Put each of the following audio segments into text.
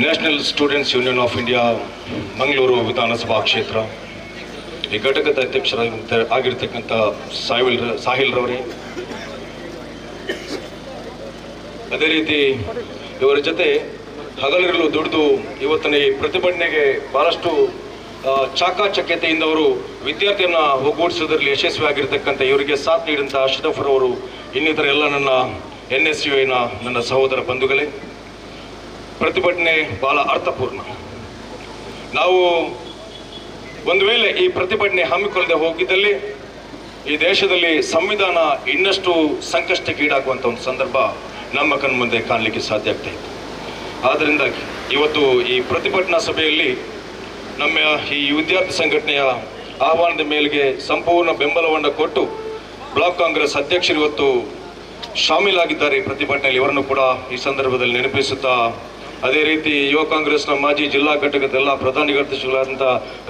National students union of India Mangaluru ವಿಧಾನಸಭಾ ಕ್ಷೇತ್ರ ಈ ಘಟಕದ ಆಗಿರ್ತಕ್ಕಂಥ ಸಾಹಿಲ್ ರವರೇ, ಅದೇ ರೀತಿ ಇವರ ಜೊತೆ ಹಗಲಿರಲು ದುಡಿದು ಇವತ್ತಿನ ಈ ಪ್ರತಿಭಟನೆಗೆ ಬಹಳಷ್ಟು ಚಾಕಚಕ್ಯತೆಯಿಂದ ಅವರು ವಿದ್ಯಾರ್ಥಿಯನ್ನು ಒಗ್ಗೂಡಿಸೋದ್ರಲ್ಲಿ ಯಶಸ್ವಿಯಾಗಿರ್ತಕ್ಕಂಥ ಇವರಿಗೆ ಸಾಥ್ ನೀಡಿದಂಥ ಅಶ್ರಫ್ ಅವರು, ಇನ್ನಿತರ ಎಲ್ಲ ನನ್ನ NSUನ ನನ್ನ ಸಹೋದರ ಬಂಧುಗಳೇ, ಪ್ರತಿಭಟನೆ ಬಹಳ ಅರ್ಥಪೂರ್ಣ. ನಾವು ಒಂದು ವೇಳೆ ಈ ಪ್ರತಿಭಟನೆ ಹಮ್ಮಿಕೊಳ್ಳದೆ ಹೋಗಿದ್ದಲ್ಲಿ ಈ ದೇಶದಲ್ಲಿ ಸಂವಿಧಾನ ಇನ್ನಷ್ಟು ಸಂಕಷ್ಟಕ್ಕೀಡಾಗುವಂಥ ಒಂದು ಸಂದರ್ಭ ನಮ್ಮ ಕಣ್ಮುಂದೆ ಕಾಣಲಿಕ್ಕೆ ಸಾಧ್ಯ ಆಗ್ತಾ ಇತ್ತು. ಆದ್ದರಿಂದ ಇವತ್ತು ಈ ಪ್ರತಿಭಟನಾ ಸಭೆಯಲ್ಲಿ ನಮ್ಮ ಈ ವಿದ್ಯಾರ್ಥಿ ಸಂಘಟನೆಯ ಆಹ್ವಾನದ ಮೇಲೆಗೆ ಸಂಪೂರ್ಣ ಬೆಂಬಲವನ್ನು ಕೊಟ್ಟು ಬ್ಲಾಕ್ ಕಾಂಗ್ರೆಸ್ ಅಧ್ಯಕ್ಷರು ಇವತ್ತು ಶಾಮೀಲಾಗಿದ್ದಾರೆ ಈ ಪ್ರತಿಭಟನೆಯಲ್ಲಿ. ಇವರನ್ನು ಕೂಡ ಈ ಸಂದರ್ಭದಲ್ಲಿ ನೆನಪಿಸುತ್ತಾ, ಅದೇ ರೀತಿ ಯುವ ಕಾಂಗ್ರೆಸ್ನ ಮಾಜಿ ಜಿಲ್ಲಾ ಘಟಕದ ಎಲ್ಲ ಪ್ರಧಾನ ಕಾರ್ಯದರ್ಶಿಗಳಾದಂಥ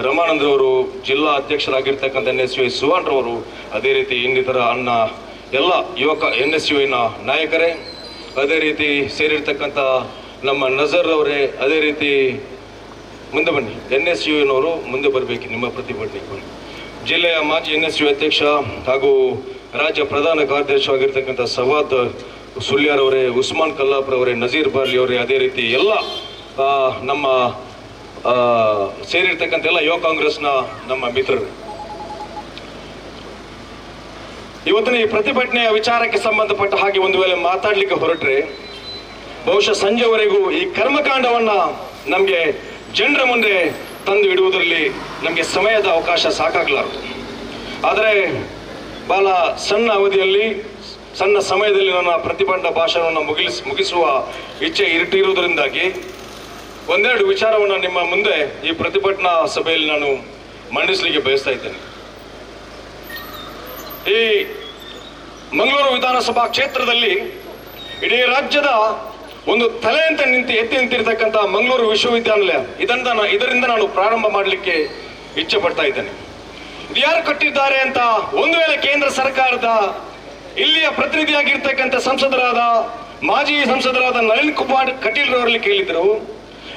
ರಮಾನಂದ್ರವರು, ಜಿಲ್ಲಾ ಅಧ್ಯಕ್ಷರಾಗಿರ್ತಕ್ಕಂಥ NSU ಸುವರ್ಣರವರು, ಅದೇ ರೀತಿ ಇನ್ನಿತರ ಎಲ್ಲ NSUನ ನಾಯಕರೇ, ಅದೇ ರೀತಿ ಸೇರಿರ್ತಕ್ಕಂಥ ನಮ್ಮ ನಜರ್ ಅವರೇ, ಅದೇ ರೀತಿ ಮುಂದೆ ಬನ್ನಿ, NSUನವರು ಮುಂದೆ ಬರಬೇಕು ನಿಮ್ಮ ಪ್ರತಿಭಟನೆಗೆ. ಜಿಲ್ಲೆಯ ಮಾಜಿ NSU ಅಧ್ಯಕ್ಷ ಹಾಗೂ ರಾಜ್ಯ ಪ್ರಧಾನ ಕಾರ್ಯದರ್ಶಿ ಆಗಿರ್ತಕ್ಕಂಥ ಸವಾದ್ ಸುಳ್ಯಾರವರೇ, ಉಸ್ಮಾನ್ ಕಲ್ಲಾಪುರವರೇ, ನಜೀರ್ ಬಾರ್ಲಿ ಅವರೇ, ಅದೇ ರೀತಿ ಎಲ್ಲ ನಮ್ಮ ಸೇರಿರ್ತಕ್ಕಂಥ ಎಲ್ಲ ಯುವ ಕಾಂಗ್ರೆಸ್ನ ನಮ್ಮ ಮಿತ್ರರು. ಇವತ್ತಿನ ಈ ಪ್ರತಿಭಟನೆಯ ವಿಚಾರಕ್ಕೆ ಸಂಬಂಧಪಟ್ಟ ಹಾಗೆ ಒಂದು ವೇಳೆ ಮಾತಾಡಲಿಕ್ಕೆ ಹೊರಟ್ರೆ ಬಹುಶಃ ಸಂಜೆವರೆಗೂ ಈ ಕರ್ಮಕಾಂಡವನ್ನ ನಮಗೆ ಜನರ ಮುಂದೆ ತಂದು ಇಡುವುದರಲ್ಲಿ ನಮಗೆ ಸಮಯದ ಅವಕಾಶ ಸಾಕಾಗಲಾರದು. ಆದರೆ ಬಹಳ ಸಣ್ಣ ಅವಧಿಯಲ್ಲಿ, ಸಣ್ಣ ಸಮಯದಲ್ಲಿ ನನ್ನ ಪ್ರತಿಭಟನಾ ಭಾಷಣವನ್ನು ಮುಗಿಸುವ ಇಚ್ಛೆ ಇರುವುದರಿಂದಾಗಿ ಒಂದೆರಡು ವಿಚಾರವನ್ನು ನಿಮ್ಮ ಮುಂದೆ ಈ ಪ್ರತಿಭಟನಾ ಸಭೆಯಲ್ಲಿ ನಾನು ಮಂಡಿಸಲಿಕ್ಕೆ ಬಯಸ್ತಾ ಇದ್ದೇನೆ. ಈ ಮಂಗಳೂರು ವಿಧಾನಸಭಾ ಕ್ಷೇತ್ರದಲ್ಲಿ ಇಡೀ ರಾಜ್ಯದ ಒಂದು ತಲೆ ಅಂತ ಎತ್ತಿ ನಿಂತಿರ್ತಕ್ಕಂಥ ಮಂಗಳೂರು ವಿಶ್ವವಿದ್ಯಾನಿಲಯ, ಇದರಿಂದ ನಾನು ಪ್ರಾರಂಭ ಮಾಡಲಿಕ್ಕೆ ಇಚ್ಛೆ ಪಡ್ತಾ ಇದ್ದೇನೆ. ಇದು ಯಾರು ಕಟ್ಟಿದ್ದಾರೆ ಅಂತ ಒಂದು ವೇಳೆ ಕೇಂದ್ರ ಸರ್ಕಾರದ ಇಲ್ಲಿಯ ಪ್ರತಿನಿಧಿಯಾಗಿರ್ತಕ್ಕಂಥ ಮಾಜಿ ಸಂಸದರಾದ ನಳಿನ್ ಕುಮಾರ್ ಕಟೀಲ್ ಅವರಲ್ಲಿ ಕೇಳಿದ್ರು,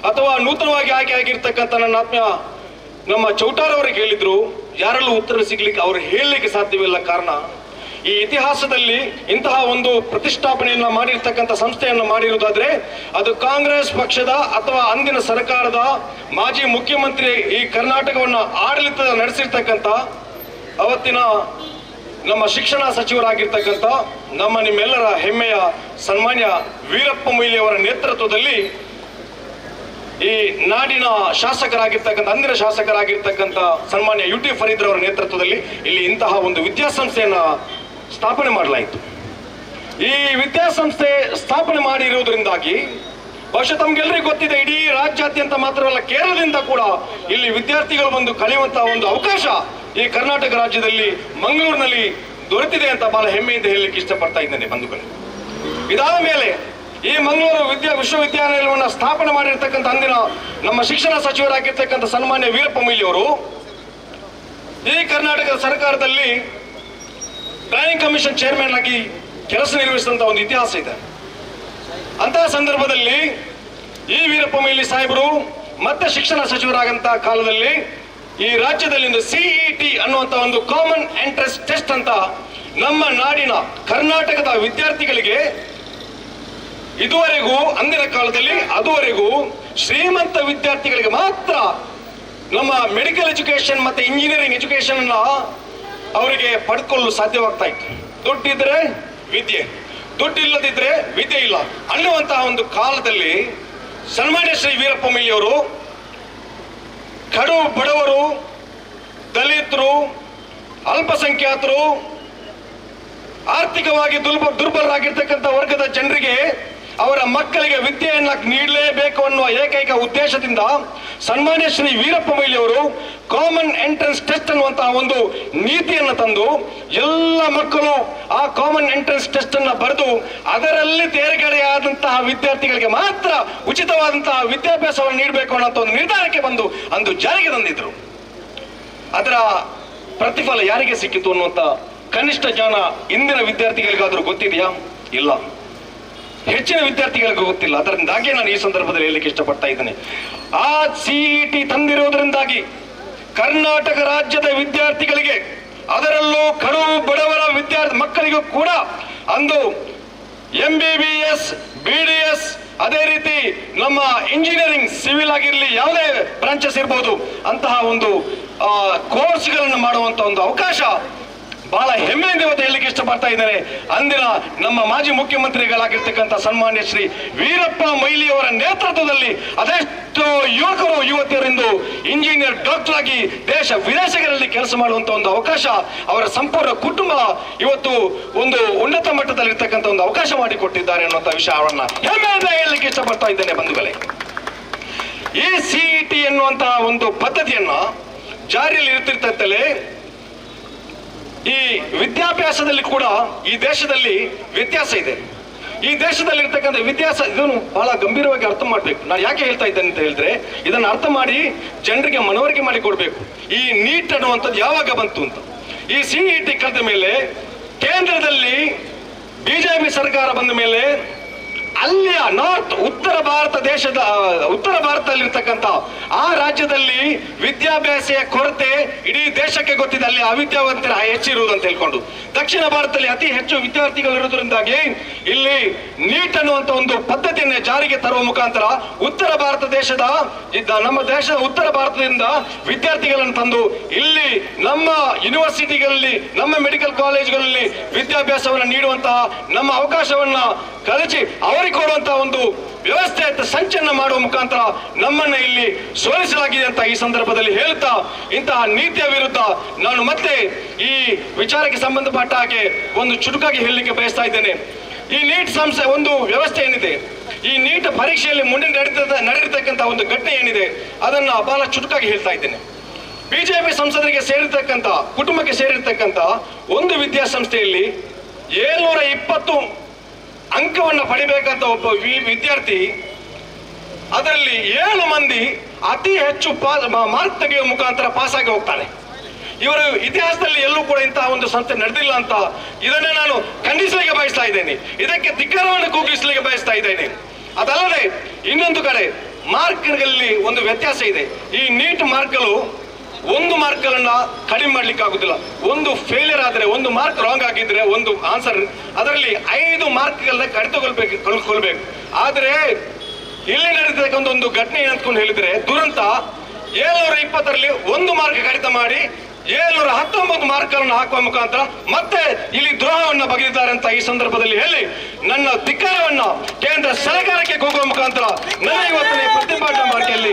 ಅಥವಾ ನೂತನವಾಗಿ ಆಯ್ಕೆ ಆಗಿರ್ತಕ್ಕಂಥ ನನ್ನ ಆತ್ಮೀಯ ನಮ್ಮ ಚೌಟಾರ್ ಅವರಿಗೆ ಕೇಳಿದ್ರು, ಯಾರಲ್ಲೂ ಉತ್ತರ ಸಿಗ್ಲಿಕ್ಕೆ ಅವರು ಹೇಳಲಿಕ್ಕೆ ಸಾಧ್ಯವಿಲ್ಲ. ಕಾರಣ, ಈ ಇತಿಹಾಸದಲ್ಲಿ ಇಂತಹ ಒಂದು ಪ್ರತಿಷ್ಠಾಪನೆಯನ್ನ ಮಾಡಿರ್ತಕ್ಕಂಥ ಸಂಸ್ಥೆಯನ್ನು ಮಾಡಿರುವುದಾದ್ರೆ ಅದು ಕಾಂಗ್ರೆಸ್ ಪಕ್ಷದ ಅಥವಾ ಅಂದಿನ ಸರ್ಕಾರದ ಮಾಜಿ ಮುಖ್ಯಮಂತ್ರಿ ಈ ಕರ್ನಾಟಕವನ್ನು ಆಡಳಿತ ನಡೆಸಿರ್ತಕ್ಕಂಥ ಅವತ್ತಿನ ನಮ್ಮ ಶಿಕ್ಷಣ ಸಚಿವರಾಗಿರ್ತಕ್ಕಂಥ ನಿಮ್ಮೆಲ್ಲರ ಹೆಮ್ಮೆಯ ಸನ್ಮಾನ್ಯ ವೀರಪ್ಪ ಮೊಯ್ಲಿ ಅವರ ನೇತೃತ್ವದಲ್ಲಿ ಈ ನಾಡಿನ ಶಾಸಕರಾಗಿರ್ತಕ್ಕಂಥ ಅಂದಿನ ಶಾಸಕರಾಗಿರ್ತಕ್ಕಂಥ ಸನ್ಮಾನ್ಯ UT ಫರೀದ್ ಅವರ ನೇತೃತ್ವದಲ್ಲಿ ಇಲ್ಲಿ ಇಂತಹ ಒಂದು ವಿದ್ಯಾಸಂಸ್ಥೆಯನ್ನ ಸ್ಥಾಪನೆ ಮಾಡಲಾಯಿತು. ಈ ವಿದ್ಯಾಸಂಸ್ಥೆ ಸ್ಥಾಪನೆ ಮಾಡಿರುವುದರಿಂದಾಗಿ ಬಹುಶಃ ತಮ್ಗೆಲ್ಲರಿಗೂ ಗೊತ್ತಿದೆ, ಇಡೀ ರಾಜ್ಯಾದ್ಯಂತ ಮಾತ್ರವಲ್ಲ ಕೇರಳದಿಂದ ಕೂಡ ಇಲ್ಲಿ ವಿದ್ಯಾರ್ಥಿಗಳು ಬಂದು ಕಲಿಯುವಂತಹ ಒಂದು ಅವಕಾಶ ಈ ಕರ್ನಾಟಕ ರಾಜ್ಯದಲ್ಲಿ ಮಂಗಳೂರಿನಲ್ಲಿ ದೊರೆತಿದೆ ಅಂತ ಬಹಳ ಹೆಮ್ಮೆಯಿಂದ ಹೇಳಲಿಕ್ಕೆ ಇಷ್ಟಪಡ್ತಾ ಇದ್ದೇನೆ ಬಂಧುಗಳೇ. ಇದಾದ ಮೇಲೆ ಈ ಮಂಗಳೂರು ವಿಶ್ವವಿದ್ಯಾನಿಲಯವನ್ನು ಸ್ಥಾಪನೆ ಮಾಡಿರ್ತಕ್ಕಂಥ ಅಂದಿನ ನಮ್ಮ ಶಿಕ್ಷಣ ಸಚಿವರಾಗಿರ್ತಕ್ಕಂಥ ಸನ್ಮಾನ್ಯ ವೀರಪ್ಪ ಮೊಯ್ಲಿ ಅವರು ಈ ಕರ್ನಾಟಕದ ಸರ್ಕಾರದಲ್ಲಿ ಪ್ಲಾನಿಂಗ್ ಕಮಿಷನ್ ಚೇರ್ಮನ್ ಆಗಿ ಕೆಲಸ ನಿರ್ವಹಿಸಿದಂಥ ಒಂದು ಇತಿಹಾಸ ಇದೆ. ಅಂತಹ ಸಂದರ್ಭದಲ್ಲಿ ಈ ವೀರಪ್ಪ ಮೊಯ್ಲಿ ಸಾಹೇಬರು ಮತ್ತೆ ಶಿಕ್ಷಣ ಸಚಿವರಾಗಂತ ಕಾಲದಲ್ಲಿ ಈ ರಾಜ್ಯದಲ್ಲಿ ಒಂದು CET ಅನ್ನುವಂಥ ಒಂದು ಕಾಮನ್ ಎಂಟ್ರೆನ್ಸ್ ಟೆಸ್ಟ್ ಅಂತ ನಮ್ಮ ನಾಡಿನ ಕರ್ನಾಟಕದ ವಿದ್ಯಾರ್ಥಿಗಳಿಗೆ ಇದುವರೆಗೂ ಅಂದಿನ ಕಾಲದಲ್ಲಿ ಅದುವರೆಗೂ ಶ್ರೀಮಂತ ವಿದ್ಯಾರ್ಥಿಗಳಿಗೆ ಮಾತ್ರ ನಮ್ಮ ಮೆಡಿಕಲ್ ಎಜುಕೇಶನ್ ಮತ್ತೆ ಇಂಜಿನಿಯರಿಂಗ್ ಎಜುಕೇಶನ್ ಅನ್ನ ಅವರಿಗೆ ಪಡ್ಕೊಳ್ಳಲು ಸಾಧ್ಯವಾಗ್ತಾ ಇತ್ತು. ದುಡ್ಡಿದ್ರೆ ವಿದ್ಯೆ, ದುಡ್ಡಿಲ್ಲದಿದ್ರೆ ವಿದ್ಯೆ ಇಲ್ಲ ಅನ್ನುವಂತಹ ಒಂದು ಕಾಲದಲ್ಲಿ ಸನ್ಮಾನ್ಯ ಶ್ರೀ ವೀರಪ್ಪ ಮೊಯ್ಲಿ ಅವರು ಕಡು ಬಡವರು, ದಲಿತರು, ಅಲ್ಪಸಂಖ್ಯಾತರು, ಆರ್ಥಿಕವಾಗಿ ದುರ್ಬಲರಾಗಿರ್ತಕ್ಕಂಥ ವರ್ಗದ ಜನರಿಗೆ ಅವರ ಮಕ್ಕಳಿಗೆ ವಿದ್ಯೆಯನ್ನ ನೀಡಲೇಬೇಕು ಅನ್ನುವ ಏಕೈಕ ಉದ್ದೇಶದಿಂದ ಸನ್ಮಾನ್ಯ ಶ್ರೀ ವೀರಪ್ಪ ಮೊಯ್ಲಿ ಅವರು ಕಾಮನ್ ಎಂಟ್ರೆನ್ಸ್ ಟೆಸ್ಟ್ ಅನ್ನುವಂತಹ ಒಂದು ನೀತಿಯನ್ನು ತಂದು ಎಲ್ಲ ಮಕ್ಕಳು ಆ ಕಾಮನ್ ಎಂಟ್ರೆನ್ಸ್ ಟೆಸ್ಟ್ ಅನ್ನ ಬರೆದು ಅದರಲ್ಲಿ ತೇರ್ಗಡೆಯಾದಂತಹ ವಿದ್ಯಾರ್ಥಿಗಳಿಗೆ ಮಾತ್ರ ಉಚಿತವಾದಂತಹ ವಿದ್ಯಾಭ್ಯಾಸವನ್ನು ನೀಡಬೇಕು ಅನ್ನೋ ಒಂದು ನಿರ್ಧಾರಕ್ಕೆ ಬಂದು ಅಂದು ಜಾರಿಗೆ ತಂದಿದ್ರು. ಅದರ ಪ್ರತಿಫಲ ಯಾರಿಗೆ ಸಿಕ್ಕಿತು ಅನ್ನುವಂತ ಕನಿಷ್ಠ ಜ್ಞಾನ ಇಂದಿನ ವಿದ್ಯಾರ್ಥಿಗಳಿಗಾದ್ರೂ ಗೊತ್ತಿದೆಯಾ? ಇಲ್ಲ. ಹೆಚ್ಚಿನ ವಿದ್ಯಾರ್ಥಿಗಳಿಗೆ ಗೊತ್ತಿಲ್ಲ. ಅದರಿಂದಾಗಿ ನಾನು ಈ ಸಂದರ್ಭದಲ್ಲಿ ಹೇಳಲಿಕ್ಕೆ ಇಷ್ಟಪಡ್ತಾ ಇದ್ದೇನೆ. ಆ CET ತಂದಿರುವುದರಿಂದಾಗಿ ಕರ್ನಾಟಕ ರಾಜ್ಯದ ವಿದ್ಯಾರ್ಥಿಗಳಿಗೆ, ಅದರಲ್ಲೂ ಕಡು ಬಡವರ ಮಕ್ಕಳಿಗೂ ಕೂಡ ಅಂದು MBBS, BDS, ಅದೇ ರೀತಿ ನಮ್ಮ ಇಂಜಿನಿಯರಿಂಗ್, ಸಿವಿಲ್ ಆಗಿರಲಿ, ಯಾವುದೇ ಬ್ರಾಂಚಸ್ ಇರ್ಬೋದು, ಅಂತಹ ಒಂದು ಕೋರ್ಸ್ಗಳನ್ನು ಮಾಡುವಂತ ಒಂದು ಅವಕಾಶ ಬಹಳ ಹೆಮ್ಮೆಯಿಂದ ಇವತ್ತು ಹೇಳಲಿಕ್ಕೆ ಇಷ್ಟಪಡ್ತಾ ಇದ್ದೇನೆ. ಅಂದಿನ ನಮ್ಮ ಮಾಜಿ ಮುಖ್ಯಮಂತ್ರಿಗಳಾಗಿರ್ತಕ್ಕಂಥ ಸನ್ಮಾನ್ಯ ಶ್ರೀ ವೀರಪ್ಪ ಮೊಯ್ಲಿ ಅವರ ನೇತೃತ್ವದಲ್ಲಿ ಅದೆಷ್ಟೋ ಯುವಕರು ಯುವತಿಯರಿಂದು ಇಂಜಿನಿಯರ್, ಡಾಕ್ಟರ್ ಆಗಿ ದೇಶ ವಿದೇಶಗಳಲ್ಲಿ ಕೆಲಸ ಮಾಡುವಂತ ಒಂದು ಅವಕಾಶ ಅವರ ಸಂಪೂರ್ಣ ಕುಟುಂಬ ಇವತ್ತು ಒಂದು ಉನ್ನತ ಮಟ್ಟದಲ್ಲಿರ್ತಕ್ಕಂಥ ಒಂದು ಅವಕಾಶ ಮಾಡಿಕೊಟ್ಟಿದ್ದಾರೆ ಅನ್ನುವಂಥ ವಿಷಯವನ್ನ ಹೆಮ್ಮೆಯಿಂದ ಹೇಳಲಿಕ್ಕೆ ಇಷ್ಟಪಡ್ತಾ ಇದ್ದೇನೆ ಬಂಧುಗಳೇ. ಈ CET ಎನ್ನುವಂತಹ ಒಂದು ಪದ್ಧತಿಯನ್ನ ಜಾರಿಯಲ್ಲಿ ಇರ್ತಿರ್ತಲೇ ಈ ವಿದ್ಯಾಭ್ಯಾಸದಲ್ಲಿ ಕೂಡ ಈ ದೇಶದಲ್ಲಿ ವ್ಯತ್ಯಾಸ ಇದೆ. ಈ ದೇಶದಲ್ಲಿ ಇರ್ತಕ್ಕಂಥ ವ್ಯತ್ಯಾಸ ಇದನ್ನು ಬಹಳ ಗಂಭೀರವಾಗಿ ಅರ್ಥ ಮಾಡಬೇಕು. ನಾನು ಯಾಕೆ ಹೇಳ್ತಾ ಇದ್ದೇನೆ ಅಂತ ಹೇಳಿದ್ರೆ, ಇದನ್ನು ಅರ್ಥ ಮಾಡಿ ಜನರಿಗೆ ಮನವರಿಕೆ ಮಾಡಿ ಕೊಡ್ಬೇಕು. ಈ ನೀಟ್ ಅನ್ನುವಂಥದ್ದು ಯಾವಾಗ ಬಂತು ಅಂತ. ಈ CET ಕಳೆದ ಮೇಲೆ ಕೇಂದ್ರದಲ್ಲಿ BJP ಸರ್ಕಾರ ಬಂದ ಮೇಲೆ ಅಲ್ಲಿಯ ಉತ್ತರ ಭಾರತದಲ್ಲಿರ್ತಕ್ಕಂಥ ಆ ರಾಜ್ಯದಲ್ಲಿ ವಿದ್ಯಾಭ್ಯಾಸ ಕೊರತೆ ಇಡೀ ದೇಶಕ್ಕೆ ಗೊತ್ತಿದೆ. ಅಲ್ಲಿ ಅವಿದ್ಯಾವಂತರ ಹೆಚ್ಚಿರುವುದು ಅಂತ ಹೇಳ್ಕೊಂಡು ದಕ್ಷಿಣ ಭಾರತದಲ್ಲಿ ಅತಿ ಹೆಚ್ಚು ವಿದ್ಯಾರ್ಥಿಗಳು ಇರುವುದರಿಂದಾಗಿ ಇಲ್ಲಿ ನೀಟ್ ಅನ್ನುವಂತ ಒಂದು ಪದ್ಧತಿಯನ್ನು ಜಾರಿಗೆ ತರುವ ಮುಖಾಂತರ ನಮ್ಮ ದೇಶದ ಉತ್ತರ ಭಾರತದಿಂದ ವಿದ್ಯಾರ್ಥಿಗಳನ್ನು ತಂದು ಇಲ್ಲಿ ನಮ್ಮ ಯೂನಿವರ್ಸಿಟಿಗಳಲ್ಲಿ, ನಮ್ಮ ಮೆಡಿಕಲ್ ಕಾಲೇಜುಗಳಲ್ಲಿ ವಿದ್ಯಾಭ್ಯಾಸವನ್ನು ನೀಡುವಂತಹ ನಮ್ಮ ಅವಕಾಶವನ್ನ ಕಲಿಸಿ ಅವರಿಗೆ ಕೊಡುವಂತಹ ಒಂದು ವ್ಯವಸ್ಥೆ ಸಂಚಲನ ಮಾಡುವ ಮುಖಾಂತರ ನಮ್ಮನ್ನ ಇಲ್ಲಿ ಸೋಲಿಸಲಾಗಿದೆ ಅಂತ ಈ ಸಂದರ್ಭದಲ್ಲಿ ಹೇಳ್ತಾ, ಇಂತಹ ನೀತಿಯ ವಿರುದ್ಧ ನಾನು ಮತ್ತೆ ಈ ವಿಚಾರಕ್ಕೆ ಸಂಬಂಧಪಟ್ಟ ಹಾಗೆ ಒಂದು ಚುಟುಕಾಗಿ ಹೇಳಲಿಕ್ಕೆ ಬಯಸ್ತಾ ಇದ್ದೇನೆ. ಈ ನೀಟ್ ಸಂಸ್ಥೆ ಒಂದು ವ್ಯವಸ್ಥೆ ಏನಿದೆ, ಈ ನೀಟ್ ಪರೀಕ್ಷೆಯಲ್ಲಿ ಮುಂದೆ ನಡೆದಿರ್ತಕ್ಕಂಥ ಒಂದು ಘಟನೆ ಏನಿದೆ, ಅದನ್ನ ಬಹಳ ಚುಟುಕಾಗಿ ಹೇಳ್ತಾ ಇದ್ದೇನೆ. BJP ಸಂಸದರಿಗೆ ಸೇರಿರ್ತಕ್ಕಂಥ, ಕುಟುಂಬಕ್ಕೆ ಸೇರಿರ್ತಕ್ಕಂಥ ಒಂದು ವಿದ್ಯಾಸಂಸ್ಥೆಯಲ್ಲಿ 720 ಅಂಕವನ್ನು ಪಡಿಬೇಕಂತ ಒಬ್ಬ ವಿದ್ಯಾರ್ಥಿ, ಅದರಲ್ಲಿ 7 ಮಂದಿ ಅತಿ ಹೆಚ್ಚು ಮಾರ್ಕ್ ತೆಗೆಯುವ ಮುಖಾಂತರ ಪಾಸ್ ಆಗಿ ಹೋಗ್ತಾನೆ. ಇವರು ಇತಿಹಾಸದಲ್ಲಿ ಎಲ್ಲೂ ಕೂಡ ಇಂತಹ ಒಂದು ಸಂಸ್ಥೆ ನಡೆದಿಲ್ಲ ಅಂತ ಇದನ್ನೇ ನಾನು ಖಂಡಿಸಲಿಕ್ಕೆ ಬಯಸ್ತಾ ಇದ್ದೇನೆ. ಇದಕ್ಕೆ ಧಿಕ್ಕಾರವನ್ನು ಕೂಗಿಸಲಿಕ್ಕೆ ಬಯಸ್ತಾ ಇದ್ದೇನೆ. ಅದಲ್ಲದೆ ಇನ್ನೊಂದು ಕಡೆ ಮಾರ್ಕ್ಗಳಲ್ಲಿ ಒಂದು ವ್ಯತ್ಯಾಸ ಇದೆ. ಈ ನೀಟ್ ಮಾರ್ಕ್ಗಳು ಒಂದು ಮಾರ್ಕ್ಗಳನ್ನ ಕಡಿಮೆ ಮಾಡ್ಲಿಕ್ಕೆ ಆಗುದಿಲ್ಲ. ಒಂದು ಫೇಲಿಯರ್ ಆದ್ರೆ, ಒಂದು ಮಾರ್ಕ್ ರಾಂಗ್ ಆಗಿದ್ರೆ ಒಂದು ಆನ್ಸರ್, ಅದರಲ್ಲಿ 5 ಮಾರ್ಕ್ಗಳನ್ನ ಕಡಿತಗೊಳ್ಬೇಕು. ಆದ್ರೆ ಇಲ್ಲಿ ನಡೆದಿರ್ತಕ್ಕಂಥ ಒಂದು ಘಟನೆ ಏನಂತಕೊಂಡು ಹೇಳಿದ್ರೆ, ದುರಂತ 720ರಲ್ಲಿ 1 ಮಾರ್ಕ್ ಕಡಿತ ಮಾಡಿ 719 ಮಾರ್ಕ್ಗಳನ್ನು ಹಾಕುವ ಮುಖಾಂತರ ಮತ್ತೆ ಇಲ್ಲಿ ದ್ರೋಹವನ್ನ ಬಗೆದಿದ್ದಾರೆ ಅಂತ ಈ ಸಂದರ್ಭದಲ್ಲಿ ಹೇಳಿ ನನ್ನ ಧಿಕ್ಕಾರವನ್ನ ಕೇಂದ್ರ ಸರ್ಕಾರಕ್ಕೆ ಹೋಗುವ ಮುಖಾಂತರ ನನ್ನ ಇವತ್ತಿನ ಪ್ರತಿಭಟನಾ ಮಾರ್ಗದಲ್ಲಿ